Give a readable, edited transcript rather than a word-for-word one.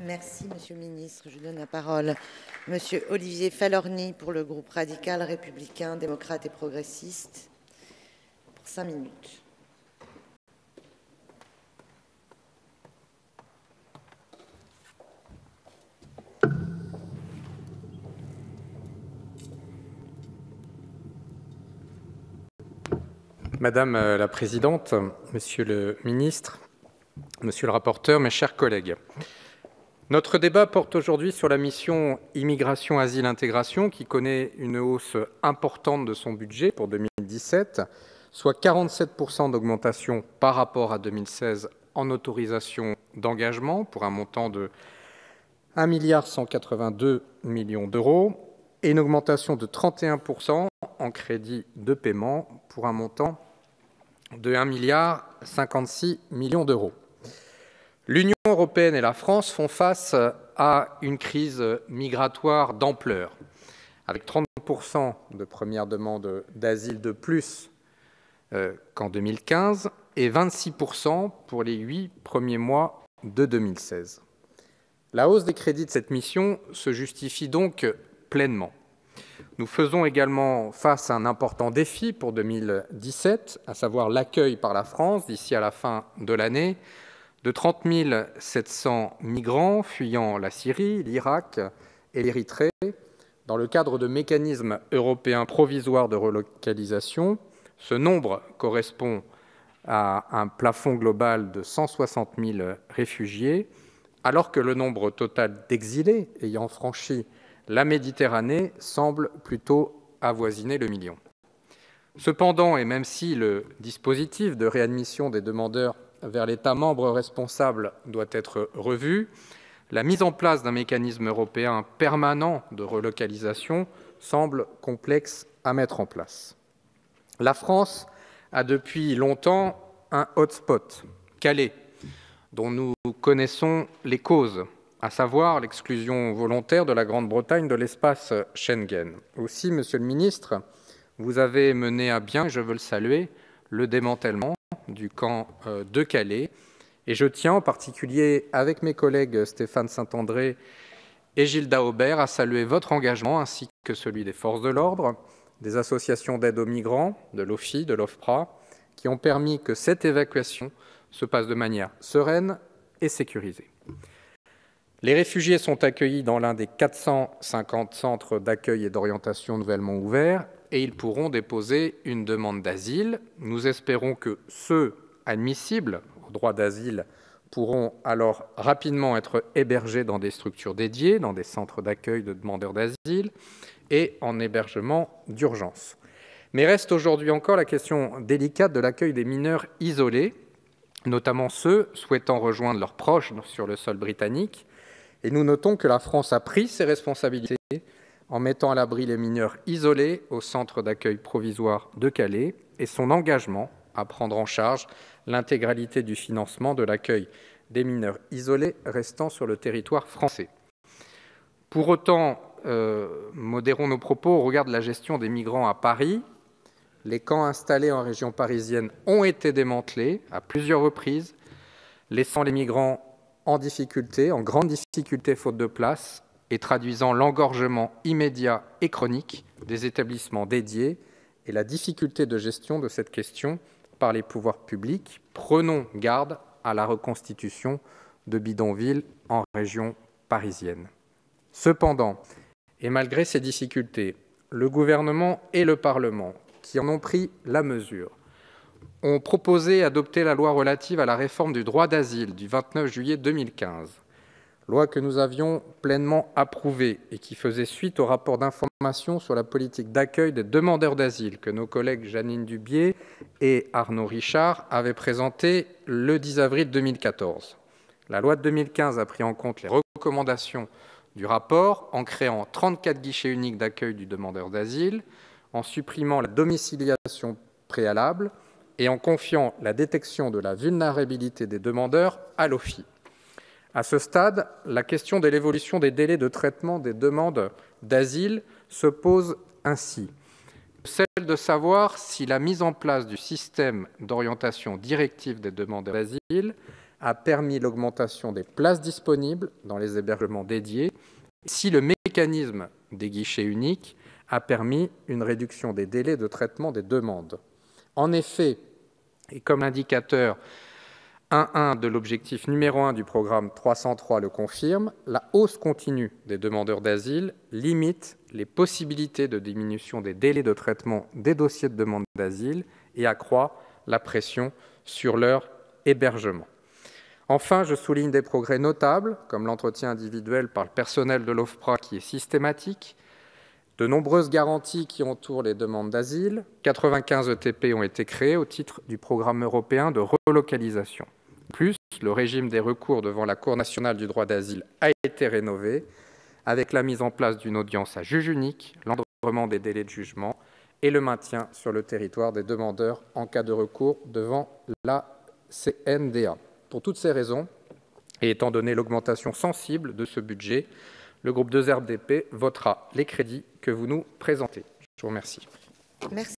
Merci, Monsieur le Ministre. Je donne la parole à Monsieur Olivier Falorni pour le groupe radical, républicain, démocrate et progressiste pour 5 minutes. Madame la Présidente, Monsieur le Ministre, Monsieur le rapporteur, mes chers collègues. Notre débat porte aujourd'hui sur la mission Immigration, Asile, Intégration qui connaît une hausse importante de son budget pour 2017, soit 47% d'augmentation par rapport à 2016 en autorisation d'engagement pour un montant de 1,182 milliard d'euros et une augmentation de 31% en crédit de paiement pour un montant de 1,56 milliard d'euros. L'Union européenne et la France font face à une crise migratoire d'ampleur, avec 30% de premières demandes d'asile de plus qu'en 2015 et 26% pour les 8 premiers mois de 2016. La hausse des crédits de cette mission se justifie donc pleinement. Nous faisons également face à un important défi pour 2017, à savoir l'accueil par la France, d'ici à la fin de l'année, de 30 700 migrants fuyant la Syrie, l'Irak et l'Érythrée, dans le cadre de mécanismes européens provisoires de relocalisation. Ce nombre correspond à un plafond global de 160 000 réfugiés, alors que le nombre total d'exilés ayant franchi la Méditerranée semble plutôt avoisiner le million. Cependant, et même si le dispositif de réadmission des demandeurs vers l'État membre responsable doit être revu, la mise en place d'un mécanisme européen permanent de relocalisation semble complexe à mettre en place. La France a depuis longtemps un hotspot, Calais, dont nous connaissons les causes, à savoir l'exclusion volontaire de la Grande-Bretagne de l'espace Schengen. Aussi, Monsieur le Ministre, vous avez mené à bien, et je veux le saluer, le démantèlement du camp de Calais. Et je tiens en particulier, avec mes collègues Stéphane Saint-André et Gilda Aubert, à saluer votre engagement ainsi que celui des forces de l'ordre, des associations d'aide aux migrants, de l'OFI, de l'OFPRA, qui ont permis que cette évacuation se passe de manière sereine et sécurisée. Les réfugiés sont accueillis dans l'un des 450 centres d'accueil et d'orientation nouvellement ouverts et ils pourront déposer une demande d'asile. Nous espérons que ceux admissibles au droit d'asile pourront alors rapidement être hébergés dans des structures dédiées, dans des centres d'accueil de demandeurs d'asile et en hébergement d'urgence. Mais reste aujourd'hui encore la question délicate de l'accueil des mineurs isolés, notamment ceux souhaitant rejoindre leurs proches sur le sol britannique. Et nous notons que la France a pris ses responsabilités en mettant à l'abri les mineurs isolés au centre d'accueil provisoire de Calais et son engagement à prendre en charge l'intégralité du financement de l'accueil des mineurs isolés restant sur le territoire français. Pour autant, modérons nos propos au regard de la gestion des migrants à Paris. Les camps installés en région parisienne ont été démantelés à plusieurs reprises, laissant les migrants en difficulté, en grande difficulté faute de place, et traduisant l'engorgement immédiat et chronique des établissements dédiés et la difficulté de gestion de cette question par les pouvoirs publics. Prenons garde à la reconstitution de bidonvilles en région parisienne. Cependant, et malgré ces difficultés, le gouvernement et le Parlement, qui en ont pris la mesure, ont proposé et adopté la loi relative à la réforme du droit d'asile du 29 juillet 2015, loi que nous avions pleinement approuvée et qui faisait suite au rapport d'information sur la politique d'accueil des demandeurs d'asile que nos collègues Jeannine Dubié et Arnaud Richard avaient présenté le 10 avril 2014. La loi de 2015 a pris en compte les recommandations du rapport en créant 34 guichets uniques d'accueil du demandeur d'asile, en supprimant la domiciliation préalable et en confiant la détection de la vulnérabilité des demandeurs à l'OFII. À ce stade, la question de l'évolution des délais de traitement des demandes d'asile se pose ainsi. Celle de savoir si la mise en place du système d'orientation directive des demandeurs d'asile a permis l'augmentation des places disponibles dans les hébergements dédiés, si le mécanisme des guichets uniques a permis une réduction des délais de traitement des demandes. En effet, et comme l'indicateur 1.1 de l'objectif numéro 1 du programme 303 le confirme, la hausse continue des demandeurs d'asile limite les possibilités de diminution des délais de traitement des dossiers de demande d'asile et accroît la pression sur leur hébergement. Enfin, je souligne des progrès notables, comme l'entretien individuel par le personnel de l'OFPRA qui est systématique, de nombreuses garanties qui entourent les demandes d'asile, 95 ETP ont été créés au titre du programme européen de relocalisation. De plus, le régime des recours devant la Cour nationale du droit d'asile a été rénové, avec la mise en place d'une audience à juge unique, l'encadrement des délais de jugement et le maintien sur le territoire des demandeurs en cas de recours devant la CNDA. Pour toutes ces raisons, et étant donné l'augmentation sensible de ce budget, le groupe 2RDP votera les crédits que vous nous présentez. Je vous remercie. Merci.